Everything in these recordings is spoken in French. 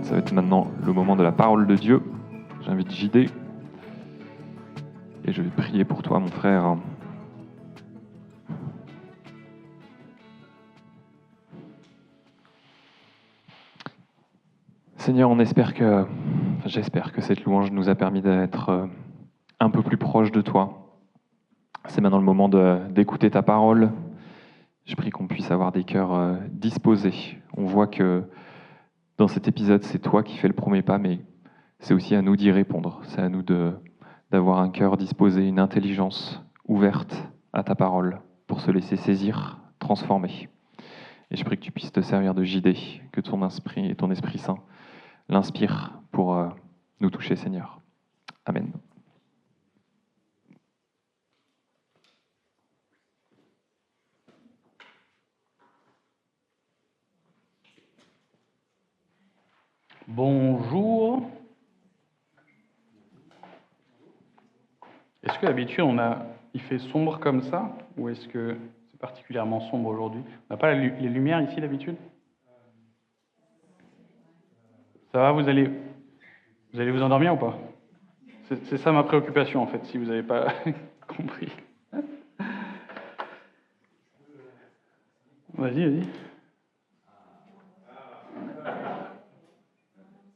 Ça va être maintenant le moment de la parole de Dieu. J'invite JD. Et je vais prier pour toi, mon frère. Seigneur, j'espère que cette louange nous a permis d'être un peu plus proche de toi. C'est maintenant le moment d'écouter ta parole. Je prie qu'on puisse avoir des cœurs disposés. On voit que dans cet épisode, c'est toi qui fais le premier pas, mais c'est aussi à nous d'y répondre. C'est à nous d'avoir un cœur disposé, une intelligence ouverte à ta parole pour se laisser saisir, transformer. Et je prie que tu puisses te servir de JD, que ton esprit et ton Esprit Saint l'inspirent pour nous toucher, Seigneur. Amen. Bonjour. Est-ce que d'habitude il fait sombre comme ça, ou est-ce que c'est particulièrement sombre aujourd'hui? On n'a pas les lumières ici d'habitude? Ça va, vous allez vous endormir ou pas? C'est ça ma préoccupation en fait, si vous n'avez pas compris. Vas-y.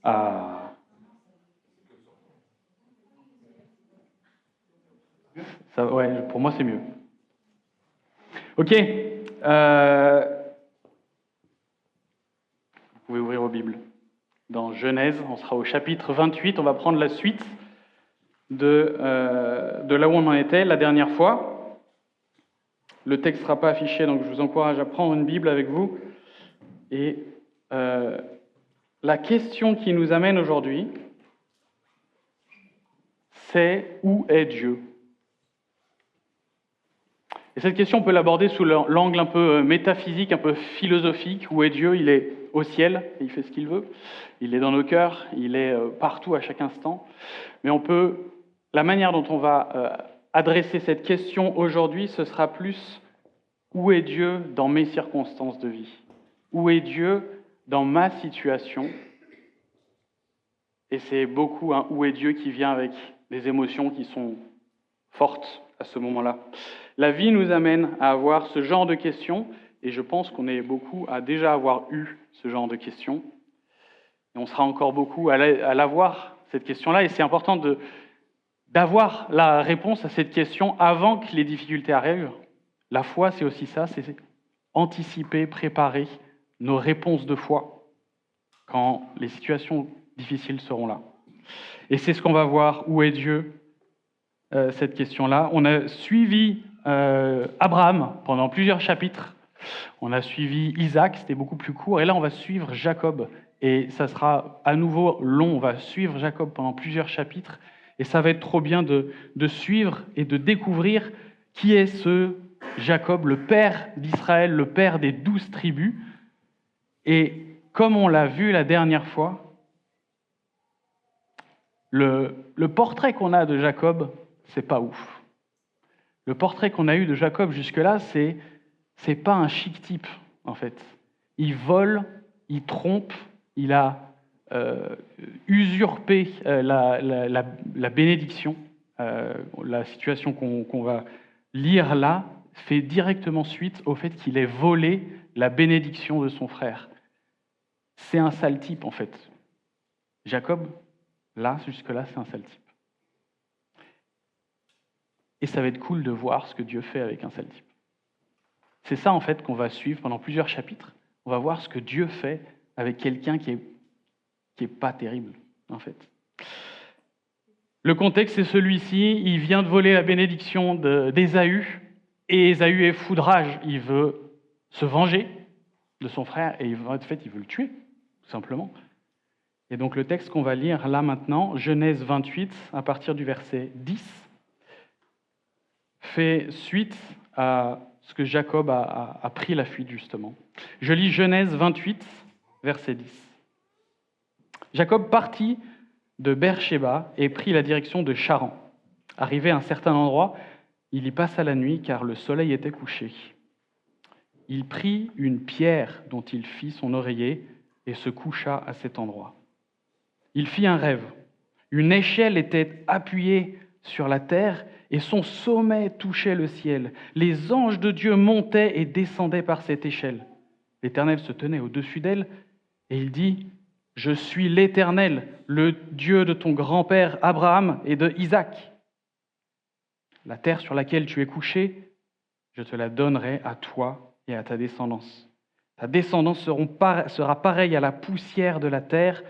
Ah. Ça, ouais, pour moi c'est mieux. Ok. Vous pouvez ouvrir vos Bibles. Dans Genèse, on sera au chapitre 28, on va prendre la suite de là où on en était la dernière fois. Le texte ne sera pas affiché, donc je vous encourage à prendre une Bible avec vous. Et la question qui nous amène aujourd'hui, c'est où est Dieu? Et cette question, on peut l'aborder sous l'angle un peu métaphysique, un peu philosophique. Où est Dieu? Il est au ciel, et il fait ce qu'il veut. Il est dans nos cœurs, il est partout à chaque instant. Mais la manière dont on va adresser cette question aujourd'hui, ce sera plus où est Dieu dans mes circonstances de vie? Où est Dieu dans ma situation? Et c'est beaucoup un où est Dieu qui vient avec des émotions qui sont fortes à ce moment-là. La vie nous amène à avoir ce genre de questions, et je pense qu'on est beaucoup à déjà avoir eu ce genre de questions. Et on sera encore beaucoup à l'avoir, cette question-là, et c'est important d'avoir la réponse à cette question avant que les difficultés arrivent. La foi, c'est aussi ça, c'est anticiper, préparer nos réponses de foi quand les situations difficiles seront là. Et c'est ce qu'on va voir, où est Dieu, cette question-là. On a suivi Abraham pendant plusieurs chapitres. On a suivi Isaac, c'était beaucoup plus court. Et là, on va suivre Jacob. Et ça sera à nouveau long. On va suivre Jacob pendant plusieurs chapitres. Et ça va être trop bien de suivre et de découvrir qui est ce Jacob, le père d'Israël, le père des 12 tribus. Et comme on l'a vu la dernière fois, le portrait qu'on a de Jacob, c'est pas ouf. Le portrait qu'on a eu de Jacob jusque-là, c'est pas un chic type, en fait. Il vole, il trompe, il a usurpé la bénédiction. La situation qu'on va lire là fait directement suite au fait qu'il ait volé la bénédiction de son frère. C'est un sale type, en fait. Jacob, là, jusque-là, c'est un sale type. Et ça va être cool de voir ce que Dieu fait avec un sale type. C'est ça, en fait, qu'on va suivre pendant plusieurs chapitres. On va voir ce que Dieu fait avec quelqu'un qui est pas terrible, en fait. Le contexte, c'est celui-ci. Il vient de voler la bénédiction d'Ésaü, et Ésaü est foudrage. Il veut se venger de son frère, et en fait, il veut le tuer, tout simplement. Et donc, le texte qu'on va lire là maintenant, Genèse 28, à partir du verset 10, fait suite à ce que Jacob a pris la fuite, justement. Je lis Genèse 28, verset 10. Jacob partit de Beer-Shéba et prit la direction de Charan. Arrivé à un certain endroit, il y passa la nuit, car le soleil était couché. il prit une pierre dont il fit son oreiller et se coucha à cet endroit. Il fit un rêve. Une échelle était appuyée sur la terre et son sommet touchait le ciel. Les anges de Dieu montaient et descendaient par cette échelle. L'Éternel se tenait au-dessus d'elle et il dit, « Je suis l'Éternel, le Dieu de ton grand-père Abraham et de Isaac. La terre sur laquelle tu es couché, je te la donnerai à toi et à ta descendance. Ta descendance sera pareille à la poussière de la terre.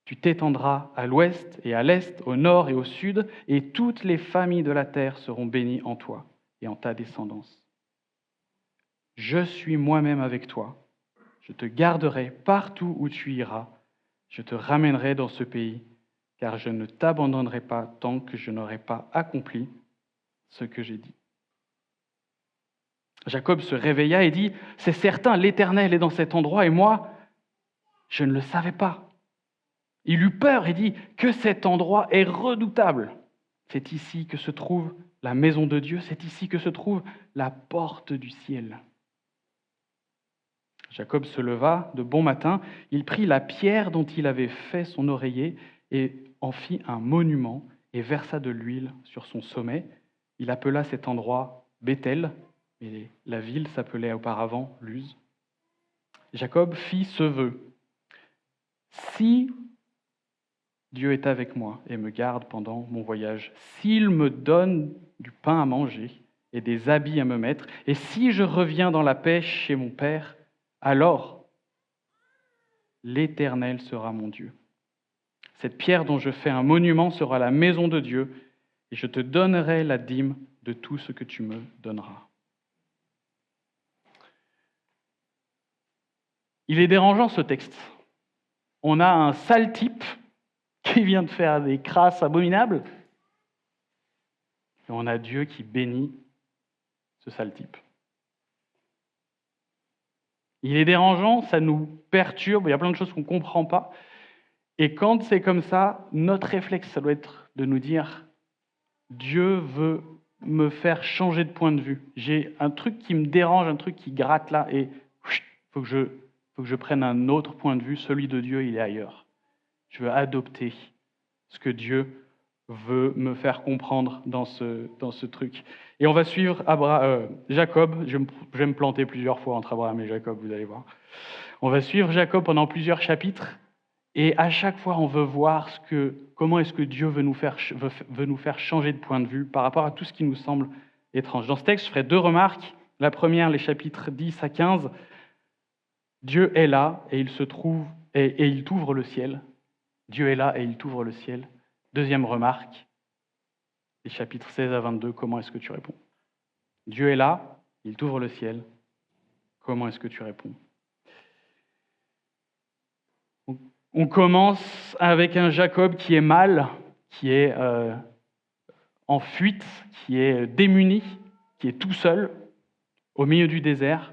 Tu t'étendras à l'ouest et à l'est, au nord et au sud, et toutes les familles de la terre seront bénies en toi et en ta descendance. Je suis moi-même avec toi. Je te garderai partout où tu iras. Je te ramènerai dans ce pays, car je ne t'abandonnerai pas tant que je n'aurai pas accompli ce que j'ai dit. » Jacob se réveilla et dit, « C'est certain, l'Éternel est dans cet endroit, et moi, je ne le savais pas. » Il eut peur et dit, « Que cet endroit est redoutable. C'est ici que se trouve la maison de Dieu, c'est ici que se trouve la porte du ciel. » Jacob se leva de bon matin, il prit la pierre dont il avait fait son oreiller et en fit un monument et versa de l'huile sur son sommet. Il appela cet endroit Béthel, et la ville s'appelait auparavant Luz. Jacob fit ce vœu. « Si Dieu est avec moi et me garde pendant mon voyage, s'il me donne du pain à manger et des habits à me mettre, et si je reviens dans la paix chez mon père, alors l'Éternel sera mon Dieu. Cette pierre dont je fais un monument sera la maison de Dieu, et je te donnerai la dîme de tout ce que tu me donneras. » Il est dérangeant ce texte. On a un sale type qui vient de faire des crasses abominables, et on a Dieu qui bénit ce sale type. Il est dérangeant, ça nous perturbe, il y a plein de choses qu'on ne comprend pas. Et quand c'est comme ça, notre réflexe, ça doit être de nous dire « Dieu veut me faire changer de point de vue. J'ai un truc qui me dérange, un truc qui gratte là, et il faut que je prenne un autre point de vue. Celui de Dieu, il est ailleurs. Je veux adopter ce que Dieu veut me faire comprendre dans ce truc. » Et on va suivre Jacob. Je vais me planter plusieurs fois entre Abraham et Jacob, vous allez voir. On va suivre Jacob pendant plusieurs chapitres. Et à chaque fois, on veut voir comment est-ce que Dieu veut nous faire changer de point de vue par rapport à tout ce qui nous semble étrange. Dans ce texte, je ferai 2 remarques. La première, les chapitres 10 à 15. Dieu est là et il t'ouvre le ciel. Dieu est là et il t'ouvre le ciel. Deuxième remarque, les chapitres 16 à 22, comment est-ce que tu réponds? Dieu est là, il t'ouvre le ciel. Comment est-ce que tu réponds? On commence avec un Jacob qui est mal, qui est en fuite, qui est démuni, qui est tout seul, au milieu du désert.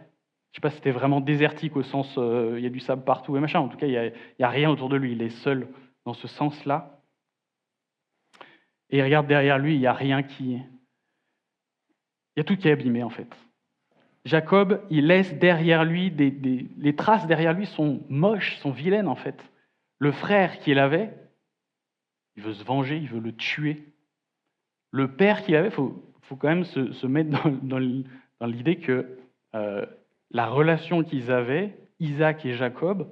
Je ne sais pas si c'était vraiment désertique au sens il y a du sable partout et machin. En tout cas, il n'y a rien autour de lui. Il est seul dans ce sens-là. Et il regarde derrière lui, il n'y a rien il y a tout qui est abîmé en fait. Jacob, il laisse derrière lui, les traces derrière lui sont moches, sont vilaines en fait. Le frère qu'il avait, il veut se venger, il veut le tuer. Le père qu'il avait, il faut quand même se mettre dans l'idée que la relation qu'ils avaient, Isaac et Jacob,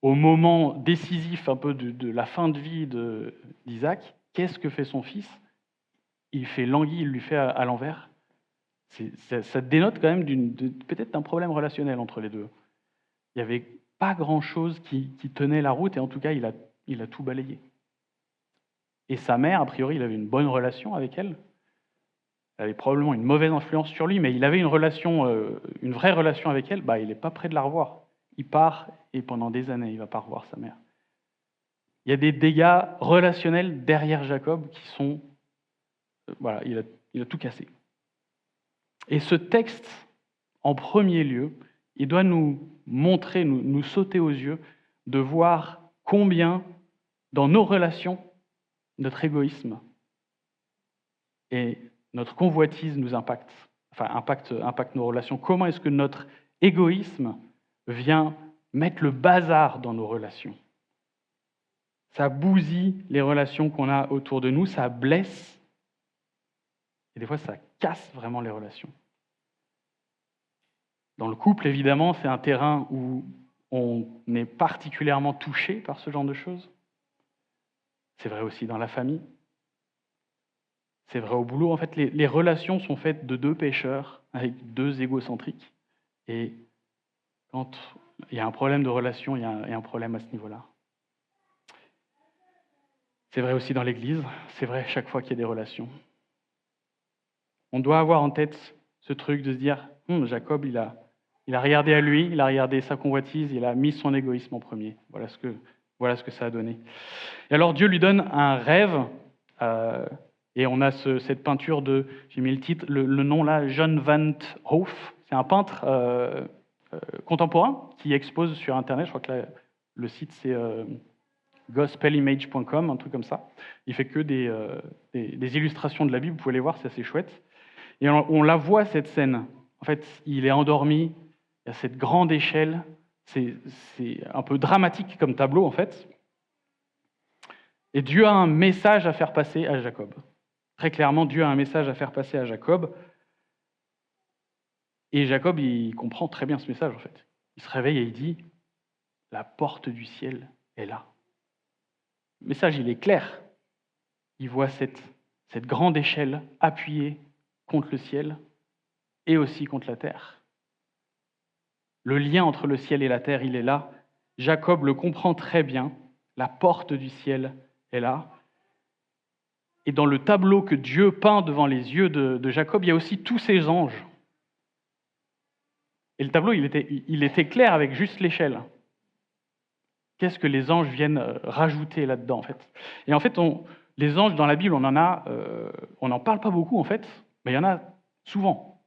au moment décisif un peu de la fin de vie d'Isaac, qu'est-ce que fait son fils? Il fait l'anguille, il lui fait à l'envers. Ça dénote quand même peut-être d'un problème relationnel entre les deux. Il n'y avait pas grand-chose qui tenait la route, et en tout cas, il a tout balayé. Et sa mère, a priori, il avait une bonne relation avec elle. Elle avait probablement une mauvaise influence sur lui, mais il avait une vraie relation avec elle. Il n'est pas prêt de la revoir. Il part, et pendant des années, il ne va pas revoir sa mère. Il y a des dégâts relationnels derrière Jacob qui sont... Voilà, il a tout cassé. Et ce texte, en premier lieu, il doit nous montrer, nous sauter aux yeux, de voir combien, dans nos relations, notre égoïsme et notre convoitise nous impactent. impacte nos relations. Comment est-ce que notre égoïsme vient mettre le bazar dans nos relations? Ça bousille les relations qu'on a autour de nous, ça blesse, et des fois ça casse vraiment les relations. Dans le couple, évidemment, c'est un terrain où on est particulièrement touché par ce genre de choses. C'est vrai aussi dans la famille. C'est vrai au boulot. En fait, les relations sont faites de deux pécheurs avec deux égocentriques. Et quand il y a un problème de relation, il y a un problème à ce niveau-là. C'est vrai aussi dans l'Église. C'est vrai chaque fois qu'il y a des relations. On doit avoir en tête ce truc de se dire Jacob, il a regardé à lui, il a regardé sa convoitise, il a mis son égoïsme en premier. Voilà ce que ça a donné. Et alors Dieu lui donne un rêve, et on a cette peinture j'ai mis le titre, le nom là, John Van 't Hoff. C'est un peintre contemporain qui expose sur Internet. Je crois que le site c'est gospelimage.com, un truc comme ça. Il fait que des illustrations de la Bible. Vous pouvez les voir, c'est assez chouette. Et on la voit cette scène. En fait, il est endormi. Il y a cette grande échelle. C'est un peu dramatique comme tableau en fait. Et Dieu a un message à faire passer à Jacob. Très clairement, Dieu a un message à faire passer à Jacob. Et Jacob, il comprend très bien ce message, en fait. Il se réveille et il dit « La porte du ciel est là ». Le message, il est clair. Il voit cette grande échelle appuyée contre le ciel et aussi contre la terre. Le lien entre le ciel et la terre, il est là. Jacob le comprend très bien. La porte du ciel est là. Et dans le tableau que Dieu peint devant les yeux de Jacob, il y a aussi tous ces anges. Et le tableau, il était clair avec juste l'échelle. Qu'est-ce que les anges viennent rajouter là-dedans, en fait? Et en fait, les anges dans la Bible, on n'en parle pas beaucoup, en fait, mais il y en a souvent.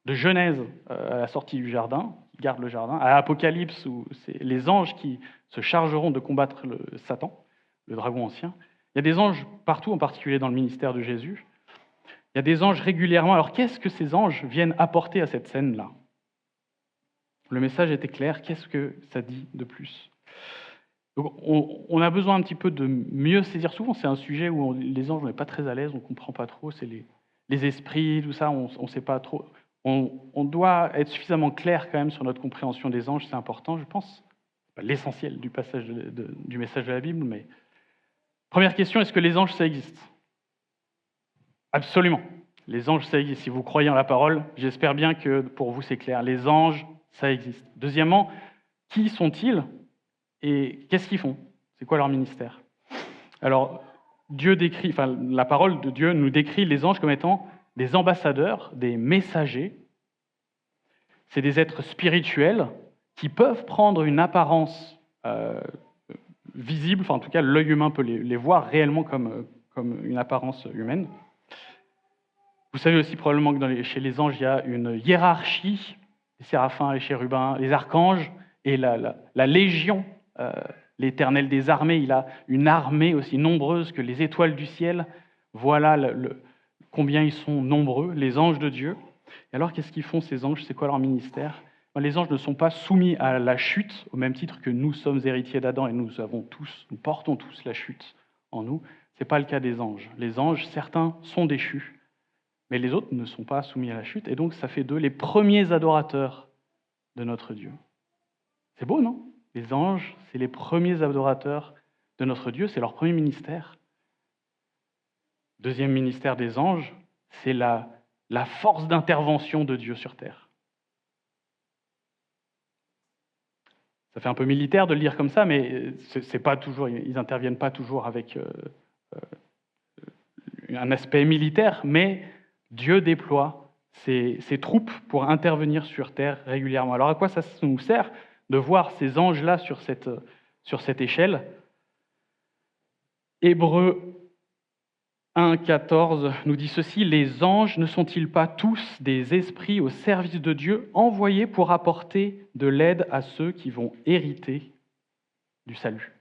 De Genèse à la sortie du jardin, qui garde le jardin, à Apocalypse, où c'est les anges qui se chargeront de combattre Satan, le dragon ancien. Il y a des anges partout, en particulier dans le ministère de Jésus. Il y a des anges régulièrement. Alors, qu'est-ce que ces anges viennent apporter à cette scène-là? Le message était clair. Qu'est-ce que ça dit de plus? Donc, on a besoin un petit peu de mieux saisir. Souvent, c'est un sujet où les anges, on n'est pas très à l'aise, on ne comprend pas trop. C'est les esprits, tout ça, on ne sait pas trop. On doit être suffisamment clair quand même sur notre compréhension des anges. C'est important, je pense. C'est pas l'essentiel du passage du message de la Bible, mais... Première question, est-ce que les anges, ça existe? Absolument. Les anges, ça existe. Si vous croyez en la parole, j'espère bien que pour vous, c'est clair. Les anges, ça existe. Deuxièmement, qui sont-ils et qu'est-ce qu'ils font? C'est quoi leur ministère? Alors, la parole de Dieu nous décrit les anges comme étant des ambassadeurs, des messagers. C'est des êtres spirituels qui peuvent prendre une apparence visible, en tout cas l'œil humain peut les voir réellement comme une apparence humaine. Vous savez aussi probablement que chez les anges, il y a une hiérarchie, les séraphins, les chérubins, les archanges, et la légion, l'Éternel des armées, il a une armée aussi nombreuse que les étoiles du ciel. Voilà combien ils sont nombreux, les anges de Dieu. Et alors, qu'est-ce qu'ils font ces anges? C'est quoi leur ministère? Les anges ne sont pas soumis à la chute, au même titre que nous sommes héritiers d'Adam et nous portons tous la chute en nous. Ce n'est pas le cas des anges. Les anges, certains sont déchus, mais les autres ne sont pas soumis à la chute, et donc ça fait d'eux les premiers adorateurs de notre Dieu. C'est beau, non? Les anges, c'est les premiers adorateurs de notre Dieu, c'est leur premier ministère. Deuxième ministère des anges, c'est la force d'intervention de Dieu sur terre. Ça fait un peu militaire de le dire comme ça, mais c'est pas toujours, ils n'interviennent pas toujours avec un aspect militaire, mais Dieu déploie ses troupes pour intervenir sur terre régulièrement. Alors à quoi ça nous sert de voir ces anges-là sur cette échelle? Hébreux 1,14 nous dit ceci: « Les anges ne sont-ils pas tous des esprits au service de Dieu, envoyés pour apporter de l'aide à ceux qui vont hériter du salut ?»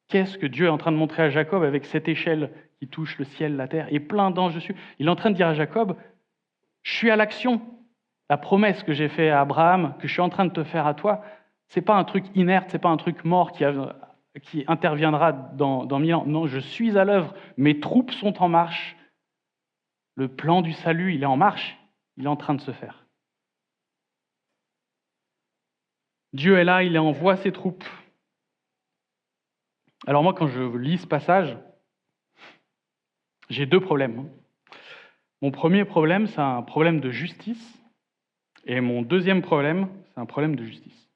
Qu'est-ce que Dieu est en train de montrer à Jacob avec cette échelle qui touche le ciel, la terre, et plein d'anges dessus? Il est en train de dire à Jacob, Je suis à l'action. La promesse que j'ai faite à Abraham, que je suis en train de te faire à toi, c'est pas un truc inerte, c'est pas un truc mort qui interviendra dans 1000 ans. Non, je suis à l'œuvre. Mes troupes sont en marche. Le plan du salut, il est en marche. Il est en train de se faire. Dieu est là, il envoie ses troupes. Alors moi, quand je lis ce passage, j'ai deux problèmes. Mon premier problème, c'est un problème de justice. Et mon deuxième problème, c'est un problème de justice.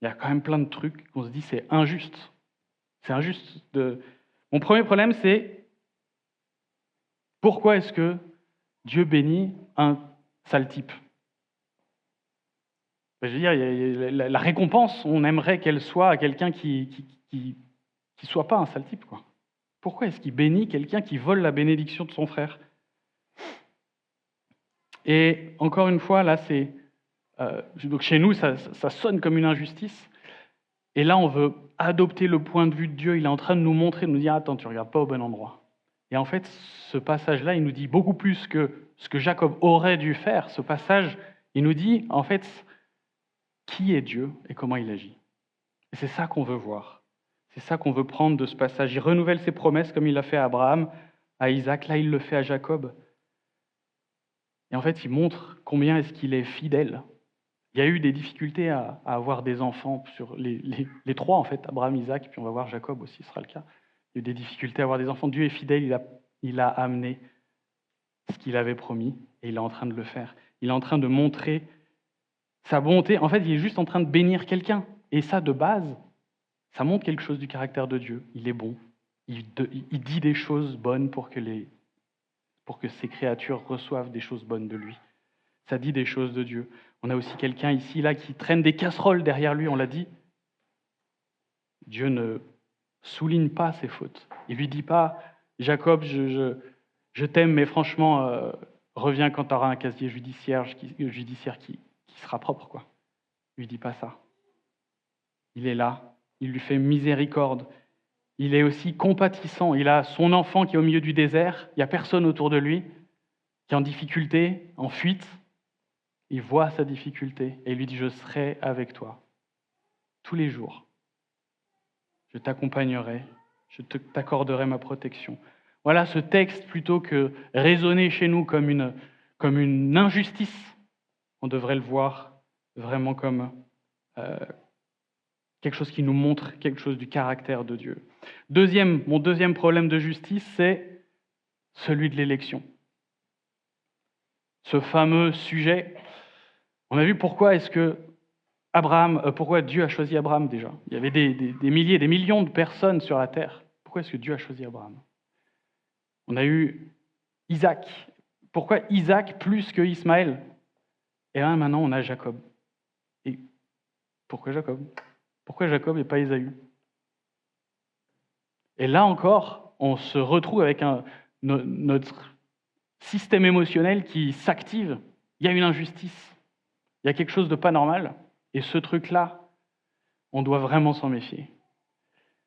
Il y a quand même plein de trucs qu'on se dit, c'est injuste. C'est injuste. Mon premier problème, c'est pourquoi est-ce que Dieu bénit un sale type? Je veux dire, la récompense, on aimerait qu'elle soit à quelqu'un qui soit pas un sale type, quoi. Pourquoi est-ce qu'il bénit quelqu'un qui vole la bénédiction de son frère? Et encore une fois, là, donc chez nous, ça sonne comme une injustice. Et là, on veut adopter le point de vue de Dieu. Il est en train de nous montrer, de nous dire, attends, tu ne regardes pas au bon endroit. Et en fait, ce passage-là, il nous dit beaucoup plus que ce que Jacob aurait dû faire. Ce passage, il nous dit, en fait, qui est Dieu et comment il agit. Et c'est ça qu'on veut voir. C'est ça qu'on veut prendre de ce passage. Il renouvelle ses promesses comme il l'a fait à Abraham, à Isaac. Là, il le fait à Jacob. Et en fait, il montre combien est-ce qu'il est fidèle. Il y a eu des difficultés à avoir des enfants sur les trois, en fait, Abraham, Isaac, puis on va voir Jacob aussi, ce sera le cas. Il y a eu des difficultés à avoir des enfants. Dieu est fidèle, il a amené ce qu'il avait promis, et il est en train de le faire. Il est en train de montrer sa bonté. En fait, il est juste en train de bénir quelqu'un. Et ça, de base, ça montre quelque chose du caractère de Dieu. Il est bon. Il dit des choses bonnes pour que ses créatures reçoivent des choses bonnes de lui. Ça dit des choses de Dieu. On a aussi quelqu'un ici, là, qui traîne des casseroles derrière lui, on l'a dit. Dieu ne souligne pas ses fautes. Il lui dit pas, Jacob, je t'aime, mais franchement, reviens quand tu auras un casier judiciaire qui sera propre, quoi. Il lui dit pas ça. Il est là, il lui fait miséricorde. Il est aussi compatissant. Il a son enfant qui est au milieu du désert, il n'y a personne autour de lui, qui est en difficulté, en fuite. Il voit sa difficulté et il lui dit, je serai avec toi tous les jours. Je t'accompagnerai, je t'accorderai ma protection. Voilà ce texte, plutôt que résonner chez nous comme une injustice, on devrait le voir vraiment comme quelque chose qui nous montre quelque chose du caractère de Dieu. Mon deuxième problème de justice, c'est celui de l'élection. Ce fameux sujet, on a vu pourquoi Dieu a choisi Abraham déjà. Il y avait des milliers, des millions de personnes sur la terre. Pourquoi est-ce que Dieu a choisi Abraham? On a eu Isaac. Pourquoi Isaac plus que Ismaël? Et là, maintenant, on a Jacob. Et pourquoi Jacob? Pourquoi Jacob et pas Ésaü? Et là encore, on se retrouve avec notre système émotionnel qui s'active. Il y a une injustice. Il y a quelque chose de pas normal. Et ce truc-là, on doit vraiment s'en méfier.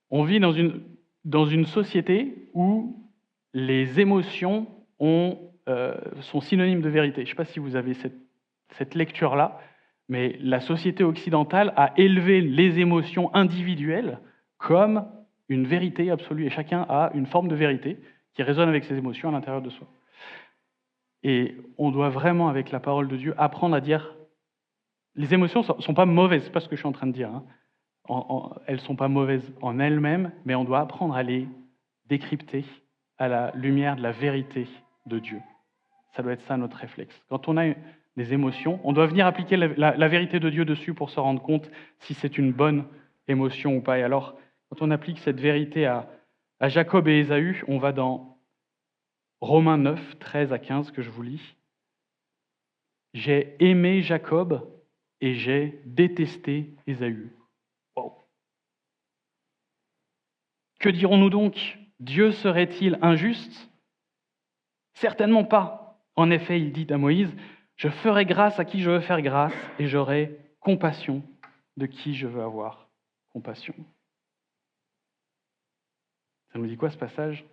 On vit dans une société où les émotions sont synonymes de vérité. Je ne sais pas si vous avez cette lecture-là, mais la société occidentale a élevé les émotions individuelles comme une vérité absolue. Et chacun a une forme de vérité qui résonne avec ses émotions à l'intérieur de soi. Et on doit vraiment, avec la parole de Dieu, apprendre à dire les émotions ne sont pas mauvaises, c'est pas ce que je suis en train de dire. Elles ne sont pas mauvaises en elles-mêmes, mais on doit apprendre à les décrypter à la lumière de la vérité de Dieu. Ça doit être ça notre réflexe. Quand on a des émotions, on doit venir appliquer la vérité de Dieu dessus pour se rendre compte si c'est une bonne émotion ou pas. Et alors, quand on applique cette vérité à Jacob et Ésaü, on va dans Romains 9, 13 à 15, que je vous lis. « J'ai aimé Jacob et j'ai détesté Ésaü. » Wow. Que dirons-nous donc? Dieu serait-il injuste? Certainement pas. En effet, il dit à Moïse, « Je ferai grâce à qui je veux faire grâce et j'aurai compassion de qui je veux avoir compassion. » Ça nous dit quoi ce passage?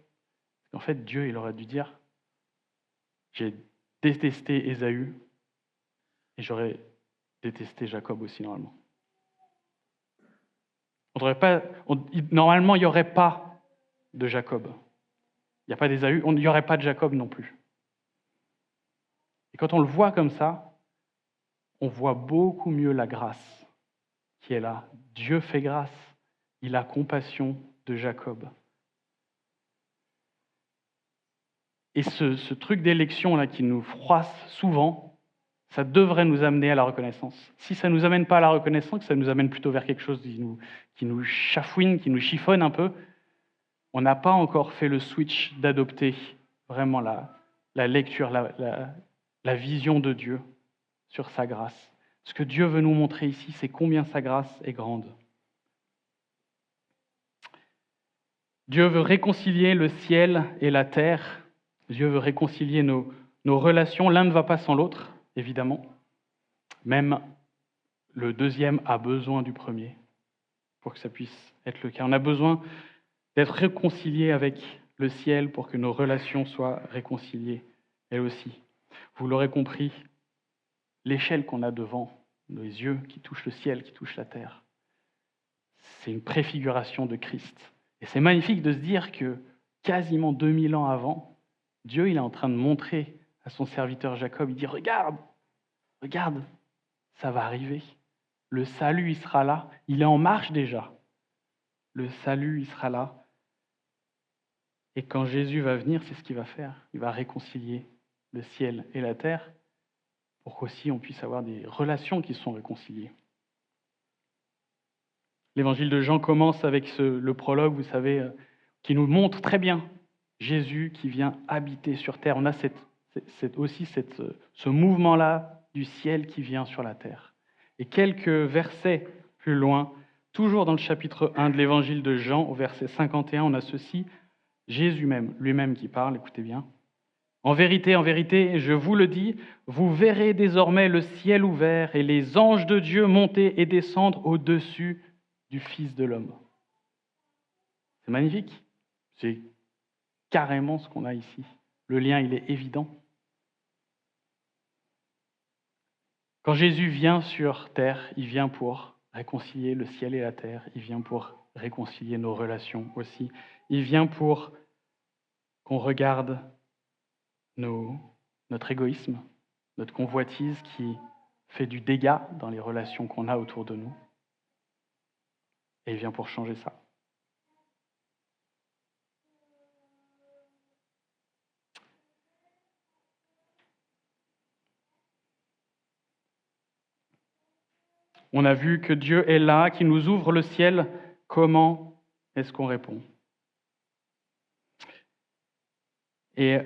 En fait, Dieu, il aurait dû dire, « J'ai détesté Ésaü et j'aurais détesté Jacob aussi normalement. Normalement, il n'y aurait pas de Jacob. Il n'y a pas d'Ésaü, il n'y aurait pas de Jacob non plus. Et quand on le voit comme ça, on voit beaucoup mieux la grâce qui est là. Dieu fait grâce. Il a compassion de Jacob. Et ce truc d'élection là qui nous froisse souvent, ça devrait nous amener à la reconnaissance. Si ça ne nous amène pas à la reconnaissance, que ça nous amène plutôt vers quelque chose qui nous chafouine, qui nous chiffonne un peu, on n'a pas encore fait le switch d'adopter vraiment la lecture, la vision de Dieu sur sa grâce. Ce que Dieu veut nous montrer ici, c'est combien sa grâce est grande. Dieu veut réconcilier le ciel et la terre. Dieu veut réconcilier nos relations. L'un ne va pas sans l'autre, évidemment. Même le deuxième a besoin du premier pour que ça puisse être le cas. On a besoin d'être réconcilié avec le ciel pour que nos relations soient réconciliées, elles aussi. Vous l'aurez compris, l'échelle qu'on a devant nos yeux, qui touche le ciel, qui touche la terre, c'est une préfiguration de Christ. Et c'est magnifique de se dire que quasiment 2000 ans avant, Dieu il est en train de montrer à son serviteur Jacob, il dit « Regarde, ça va arriver. Le salut, il sera là. Il est en marche déjà. Le salut, il sera là. Et quand Jésus va venir, c'est ce qu'il va faire. Il va réconcilier le ciel et la terre pour qu'aussi on puisse avoir des relations qui sont réconciliées. » L'évangile de Jean commence avec le prologue, vous savez, qui nous montre très bien Jésus qui vient habiter sur terre. On a aussi ce mouvement-là du ciel qui vient sur la terre. Et quelques versets plus loin, toujours dans le chapitre 1 de l'évangile de Jean, au verset 51, on a ceci, Jésus même, lui-même qui parle, écoutez bien. « En vérité, je vous le dis, vous verrez désormais le ciel ouvert et les anges de Dieu monter et descendre au-dessus du Fils de l'homme. » C'est magnifique. C'est carrément ce qu'on a ici. Le lien, il est évident. Quand Jésus vient sur terre, il vient pour réconcilier le ciel et la terre. Il vient pour réconcilier nos relations aussi. Il vient pour qu'on regarde notre égoïsme, notre convoitise qui fait du dégât dans les relations qu'on a autour de nous. Et il vient pour changer ça. On a vu que Dieu est là, qui nous ouvre le ciel. Comment est-ce qu'on répond? Et je ne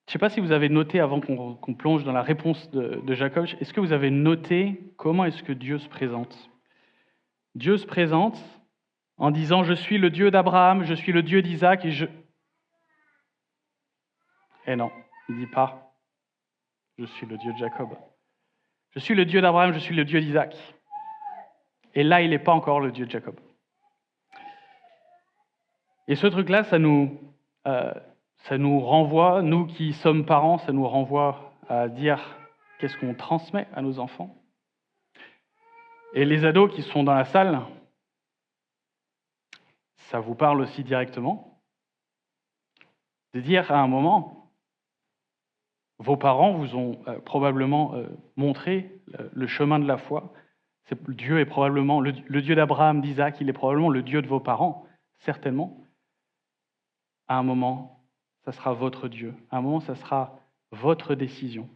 sais pas si vous avez noté, avant qu'on plonge dans la réponse de Jacob, est-ce que vous avez noté comment est-ce que Dieu se présente? Dieu se présente en disant « Je suis le Dieu d'Abraham, je suis le Dieu d'Isaac » Et non, il ne dit pas « Je suis le Dieu de Jacob ». Je suis le Dieu d'Abraham, je suis le Dieu d'Isaac. Et là, il n'est pas encore le Dieu de Jacob. Et ce truc-là, ça nous renvoie, nous qui sommes parents, ça nous renvoie à dire qu'est-ce qu'on transmet à nos enfants. Et les ados qui sont dans la salle, ça vous parle aussi directement. De dire à un moment, vos parents vous ont probablement montré le chemin de la foi. Dieu est probablement le Dieu d'Abraham, d'Isaac, il est probablement le Dieu de vos parents, certainement. À un moment, ça sera votre Dieu. À un moment, ça sera votre décision.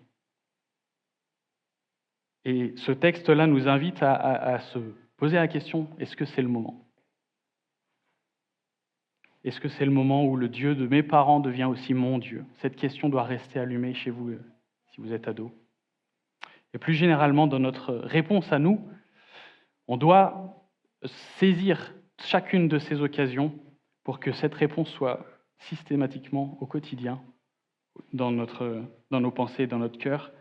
Et ce texte-là nous invite à se poser la question, est-ce que c'est le moment? Est-ce que c'est le moment où le Dieu de mes parents devient aussi mon Dieu? Cette question doit rester allumée chez vous, si vous êtes ado. Et plus généralement, dans notre réponse à nous, on doit saisir chacune de ces occasions pour que cette réponse soit systématiquement au quotidien, dans nos pensées, dans notre cœur.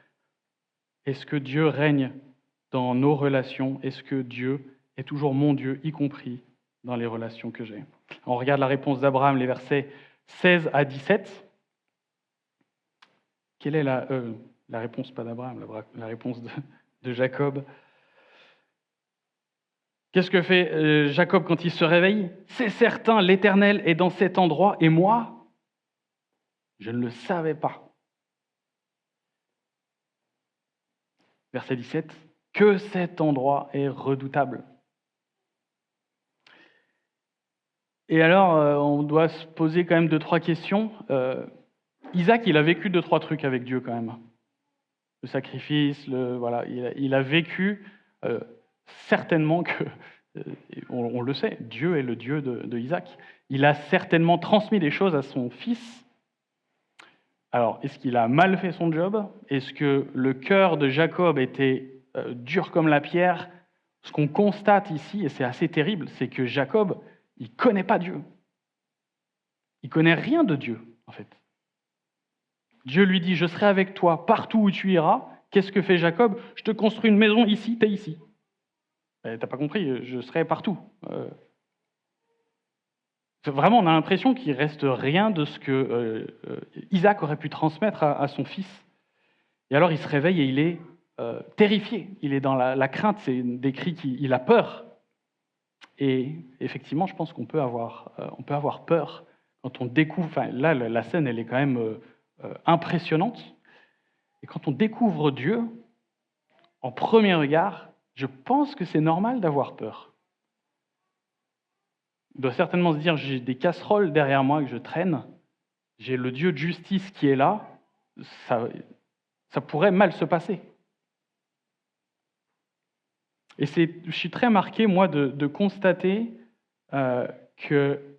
Est-ce que Dieu règne dans nos relations? Est-ce que Dieu est toujours mon Dieu, y compris dans les relations que j'ai? On regarde la réponse d'Abraham, les versets 16 à 17. quelle est la réponse, pas d'Abraham, la réponse de Jacob? Qu'est-ce que fait Jacob quand il se réveille? C'est certain, l'Éternel est dans cet endroit, et moi, je ne le savais pas. Verset 17, que cet endroit est redoutable. Et alors, on doit se poser quand même 2-3 questions. Isaac, il a vécu 2-3 trucs avec Dieu quand même. Le sacrifice, voilà, il a vécu certainement que, on le sait, Dieu est le Dieu de Isaac. Il a certainement transmis des choses à son fils. Alors, est-ce qu'il a mal fait son job? Est-ce que le cœur de Jacob était dur comme la pierre? Ce qu'on constate ici, et c'est assez terrible, c'est que Jacob, il ne connaît pas Dieu. Il ne connaît rien de Dieu, en fait. Dieu lui dit, je serai avec toi partout où tu iras. Qu'est-ce que fait Jacob? Je te construis une maison ici, tu es ici. T'as pas compris, je serai partout. Vraiment, on a l'impression qu'il ne reste rien de ce que Isaac aurait pu transmettre à son fils. Et alors il se réveille et il est terrifié. Il est dans la crainte, c'est décrit qu'il a peur. Et effectivement, je pense qu'on peut avoir peur quand on découvre. Enfin, là, la scène, elle est quand même impressionnante. Et quand on découvre Dieu, en premier regard, je pense que c'est normal d'avoir peur. Il doit certainement se dire, j'ai des casseroles derrière moi que je traîne, j'ai le Dieu de justice qui est là, ça pourrait mal se passer. Et je suis très marqué, moi, de constater que,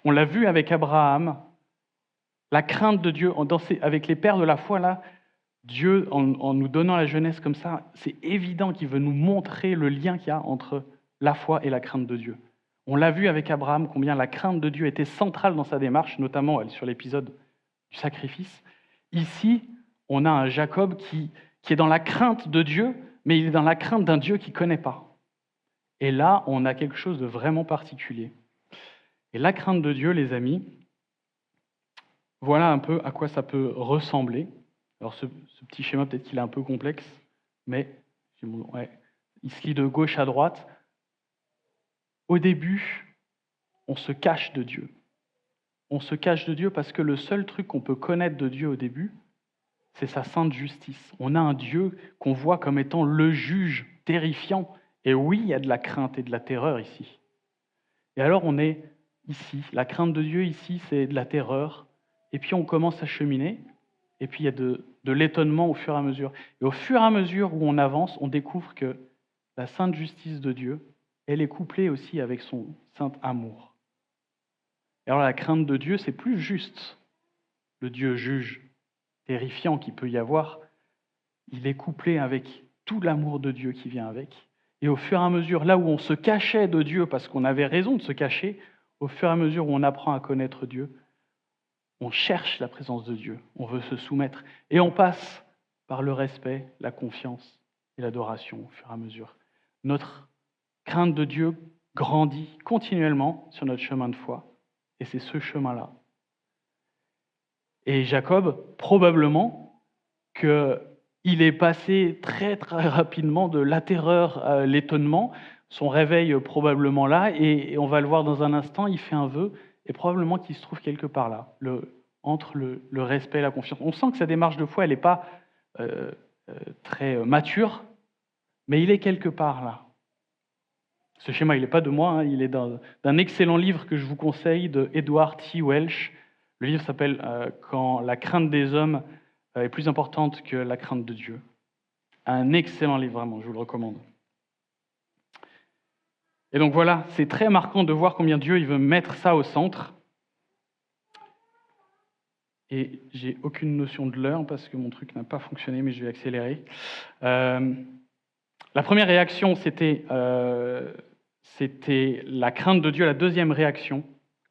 on l'a vu avec Abraham, la crainte de Dieu, avec les pères de la foi, là, Dieu, en nous donnant la jeunesse comme ça, c'est évident qu'il veut nous montrer le lien qu'il y a entre la foi et la crainte de Dieu. On l'a vu avec Abraham, combien la crainte de Dieu était centrale dans sa démarche, notamment sur l'épisode du sacrifice. Ici, on a un Jacob qui est dans la crainte de Dieu, mais il est dans la crainte d'un Dieu qu'il ne connaît pas. Et là, on a quelque chose de vraiment particulier. Et la crainte de Dieu, les amis, voilà un peu à quoi ça peut ressembler. Alors ce petit schéma, peut-être qu'il est un peu complexe, mais il se lit de gauche à droite. Au début, on se cache de Dieu. On se cache de Dieu parce que le seul truc qu'on peut connaître de Dieu au début, c'est sa sainte justice. On a un Dieu qu'on voit comme étant le juge terrifiant. Et oui, il y a de la crainte et de la terreur ici. Et alors on est ici. La crainte de Dieu ici, c'est de la terreur. Et puis on commence à cheminer. Et puis il y a de l'étonnement au fur et à mesure. Et au fur et à mesure où on avance, on découvre que la sainte justice de Dieu, elle est couplée aussi avec son saint amour. Et alors la crainte de Dieu, c'est plus juste le Dieu juge terrifiant qu'il peut y avoir. Il est couplé avec tout l'amour de Dieu qui vient avec. Et au fur et à mesure, là où on se cachait de Dieu parce qu'on avait raison de se cacher, au fur et à mesure où on apprend à connaître Dieu, on cherche la présence de Dieu, on veut se soumettre. Et on passe par le respect, la confiance et l'adoration au fur et à mesure. Notre crainte de Dieu grandit continuellement sur notre chemin de foi. Et c'est ce chemin-là. Et Jacob, probablement qu'il est passé très très rapidement de la terreur à l'étonnement. Son réveil probablement là, et on va le voir dans un instant, il fait un vœu, et probablement qu'il se trouve quelque part là, entre le respect et la confiance. On sent que sa démarche de foi, elle n'est pas très mature, mais il est quelque part là. Ce schéma, il n'est pas de moi, hein, il est d'un excellent livre que je vous conseille de Edward T. Welch. Le livre s'appelle « Quand la crainte des hommes est plus importante que la crainte de Dieu ». Un excellent livre, vraiment, je vous le recommande. Et donc voilà, c'est très marquant de voir combien Dieu il veut mettre ça au centre. Et j'ai aucune notion de l'heure parce que mon truc n'a pas fonctionné, mais je vais accélérer. La première réaction, c'était la crainte de Dieu. La deuxième réaction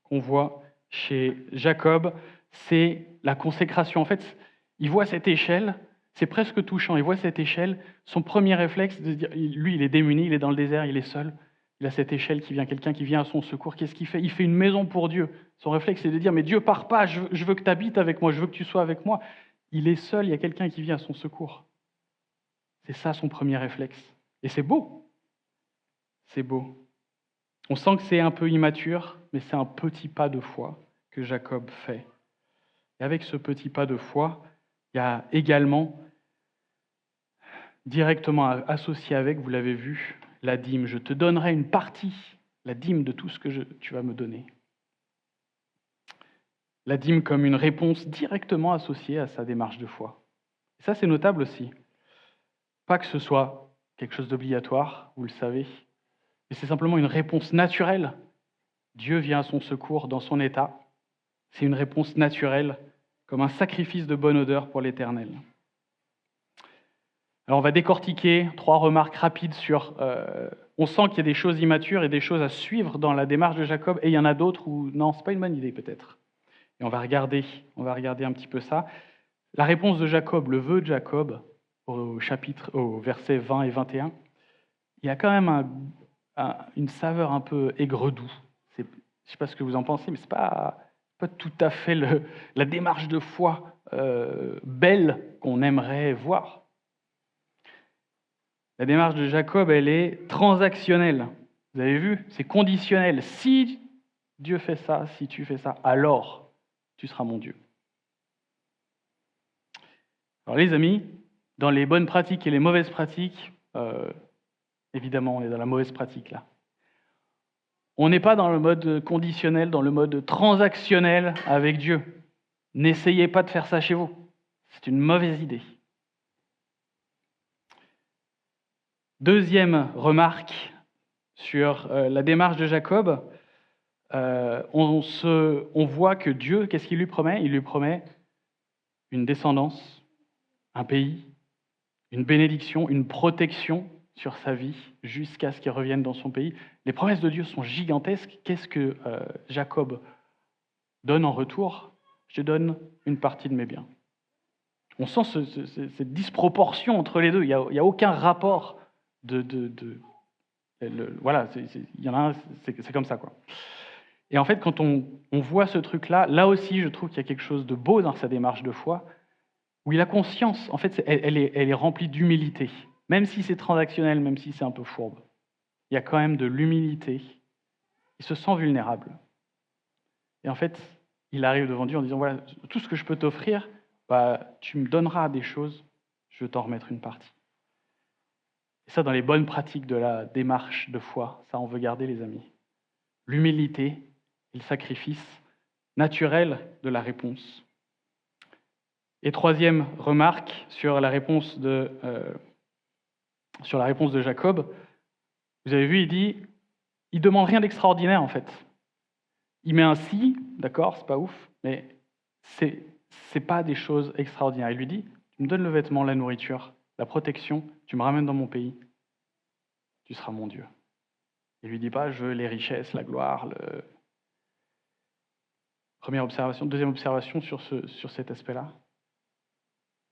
qu'on voit chez Jacob, c'est la consécration. En fait, il voit cette échelle, c'est presque touchant, il voit cette échelle, son premier réflexe, de se dire, lui, il est démuni, il est dans le désert, il est seul, il a cette échelle qui vient, quelqu'un qui vient à son secours, qu'est-ce qu'il fait? Il fait une maison pour Dieu. Son réflexe, c'est de dire, mais Dieu, pars pas, je veux que tu habites avec moi, je veux que tu sois avec moi. il est seul, il y a quelqu'un qui vient à son secours. C'est ça son premier réflexe. Et c'est beau. C'est beau. On sent que c'est un peu immature, mais c'est un petit pas de foi que Jacob fait. Et avec ce petit pas de foi, il y a également, directement associé avec, vous l'avez vu, la dîme. Je te donnerai une partie, la dîme de tout ce que tu vas me donner. La dîme comme une réponse directement associée à sa démarche de foi. Et ça, c'est notable aussi. Pas que ce soit quelque chose d'obligatoire, vous le savez, mais c'est simplement une réponse naturelle. Dieu vient à son secours dans son état. C'est une réponse naturelle, comme un sacrifice de bonne odeur pour l'Éternel. Alors on va décortiquer 3 remarques rapides sur... on sent qu'il y a des choses immatures et des choses à suivre dans la démarche de Jacob, et il y en a d'autres où non, c'est pas une bonne idée peut-être. Et on va regarder un petit peu ça. La réponse de Jacob, le vœu de Jacob, au verset 20 et 21, il y a quand même une saveur un peu aigre-doux. Je ne sais pas ce que vous en pensez, mais ce n'est pas tout à fait la démarche de foi belle qu'on aimerait voir. La démarche de Jacob, elle est transactionnelle. Vous avez vu, c'est conditionnel. Si Dieu fait ça, si tu fais ça, alors tu seras mon Dieu. Alors les amis, dans les bonnes pratiques et les mauvaises pratiques, évidemment on est dans la mauvaise pratique là. On n'est pas dans le mode conditionnel, dans le mode transactionnel avec Dieu. N'essayez pas de faire ça chez vous. C'est une mauvaise idée. Deuxième remarque sur la démarche de Jacob, on voit que Dieu, qu'est-ce qu'il lui promet ? Il lui promet une descendance, un pays, une bénédiction, une protection sur sa vie jusqu'à ce qu'il revienne dans son pays. Les promesses de Dieu sont gigantesques. Qu'est-ce que Jacob donne en retour ? Je te donne une partie de mes biens. On sent cette disproportion entre les deux. Il n'y a aucun rapport voilà, il y en a un, c'est comme ça, quoi. Et en fait, quand on voit ce truc-là, là aussi, je trouve qu'il y a quelque chose de beau dans sa démarche de foi, où il a conscience, en fait, elle est remplie d'humilité. Même si c'est transactionnel, même si c'est un peu fourbe, il y a quand même de l'humilité. Il se sent vulnérable. Et en fait, il arrive devant Dieu en disant, voilà, tout ce que je peux t'offrir, tu me donneras des choses, je vais t'en remettre une partie. Et ça, dans les bonnes pratiques de la démarche de foi, ça, on veut garder, les amis. L'humilité et le sacrifice naturel de la réponse. Et troisième remarque sur la réponse de Jacob, vous avez vu, il demande rien d'extraordinaire en fait. Il met un si, d'accord, c'est pas ouf, mais c'est pas des choses extraordinaires. Il lui dit, tu me donnes le vêtement, la nourriture, la protection, tu me ramènes dans mon pays, tu seras mon Dieu. Il lui dit pas, je veux les richesses, la gloire, Première observation. Deuxième observation sur cet aspect-là.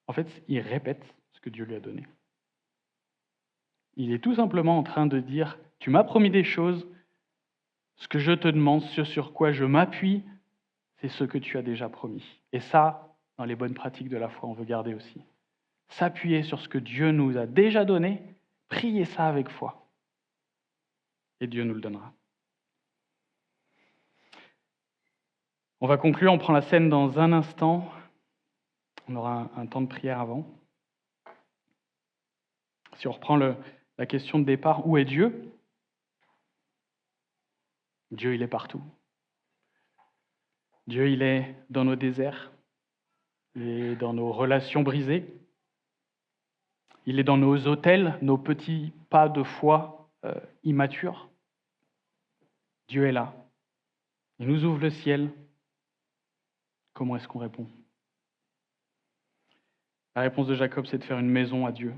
En fait, il répète ce que Dieu lui a donné. Il est tout simplement en train de dire, tu m'as promis des choses, ce que je te demande, ce sur quoi je m'appuie, c'est ce que tu as déjà promis. Et ça, dans les bonnes pratiques de la foi, on veut garder aussi. S'appuyer sur ce que Dieu nous a déjà donné, prier ça avec foi. Et Dieu nous le donnera. On va conclure, on prend la scène dans un instant. On aura un temps de prière avant. Si on reprend la question de départ, où est Dieu ? Dieu, il est partout. Dieu, il est dans nos déserts, il est dans nos relations brisées, il est dans nos autels, nos petits pas de foi immatures. Dieu est là. Il nous ouvre le ciel. Comment est-ce qu'on répond ? La réponse de Jacob, c'est de faire une maison à Dieu.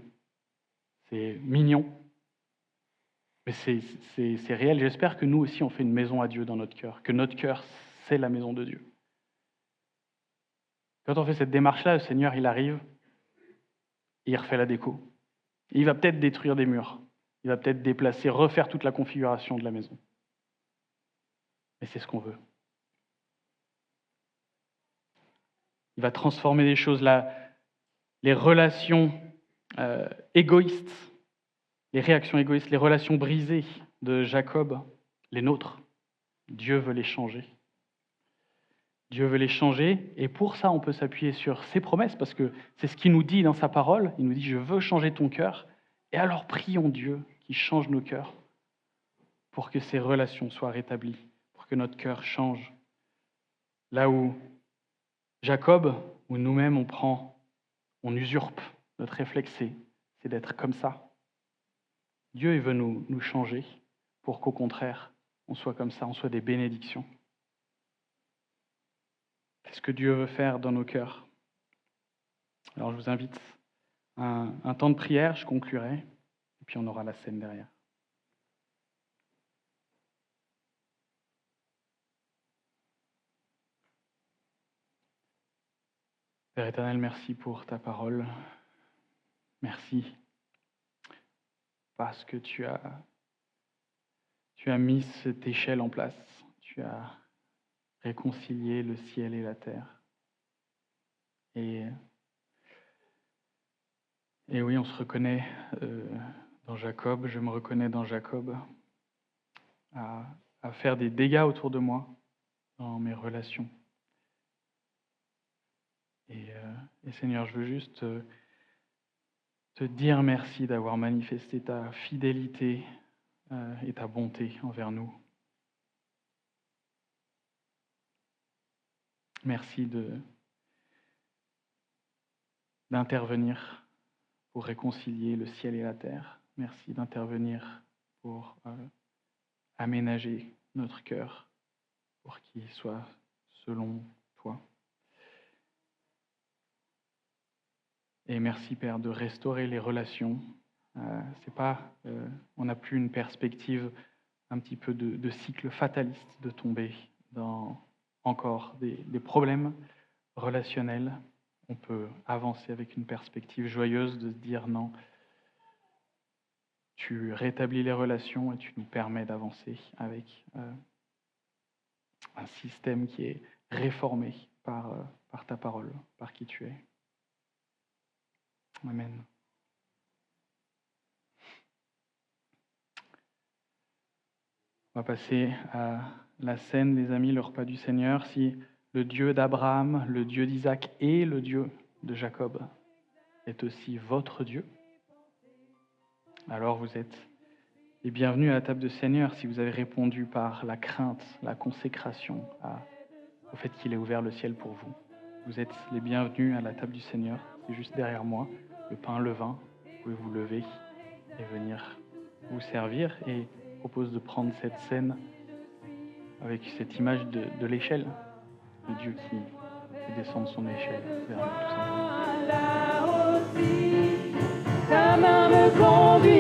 C'est mignon, mais c'est réel. J'espère que nous aussi, on fait une maison à Dieu dans notre cœur, que notre cœur, c'est la maison de Dieu. Quand on fait cette démarche-là, le Seigneur, il arrive, et il refait la déco. Et il va peut-être détruire des murs, il va peut-être déplacer, refaire toute la configuration de la maison. Mais c'est ce qu'on veut. Il va transformer les choses. les relations égoïstes, les réactions égoïstes, les relations brisées de Jacob, les nôtres. Dieu veut les changer. Dieu veut les changer, et pour ça, on peut s'appuyer sur ses promesses, parce que c'est ce qu'il nous dit dans sa parole. Il nous dit « Je veux changer ton cœur ». Et alors prions Dieu qui change nos cœurs pour que ces relations soient rétablies, pour que notre cœur change. Là où Jacob, où nous-mêmes on usurpe, notre réflexe, c'est d'être comme ça. Dieu, il veut nous changer pour qu'au contraire, on soit comme ça, on soit des bénédictions. Qu'est-ce que Dieu veut faire dans nos cœurs? Alors je vous invite à un temps de prière, je conclurai, et puis on aura la scène derrière. Père éternel, merci pour ta parole. Merci parce que tu as mis cette échelle en place. Tu as réconcilié le ciel et la terre. Et oui, on se reconnaît dans Jacob, je me reconnais dans Jacob, à faire des dégâts autour de moi, dans mes relations. Et Seigneur, je veux juste te dire merci d'avoir manifesté ta fidélité et ta bonté envers nous. Merci d'intervenir pour réconcilier le ciel et la terre. Merci d'intervenir pour aménager notre cœur, pour qu'il soit selon toi. Et merci, Père, de restaurer les relations. On n'a plus une perspective un petit peu de cycle fataliste, de tomber dans encore des problèmes relationnels. On peut avancer avec une perspective joyeuse de se dire non, tu rétablis les relations et tu nous permets d'avancer avec un système qui est réformé par ta parole, par qui tu es. Amen. On va passer à la scène, les amis, le repas du Seigneur. Si le Dieu d'Abraham, le Dieu d'Isaac et le Dieu de Jacob est aussi votre Dieu, alors vous êtes les bienvenus à la table du Seigneur si vous avez répondu par la crainte, la consécration au fait qu'il ait ouvert le ciel pour vous. Vous êtes les bienvenus à la table du Seigneur. C'est juste derrière moi, le pain, le vin. Vous pouvez vous lever et venir vous servir. Et je propose de prendre cette scène avec cette image de l'échelle, de Dieu qui descend de son échelle vers nous, tout simplement. Ta main me conduit.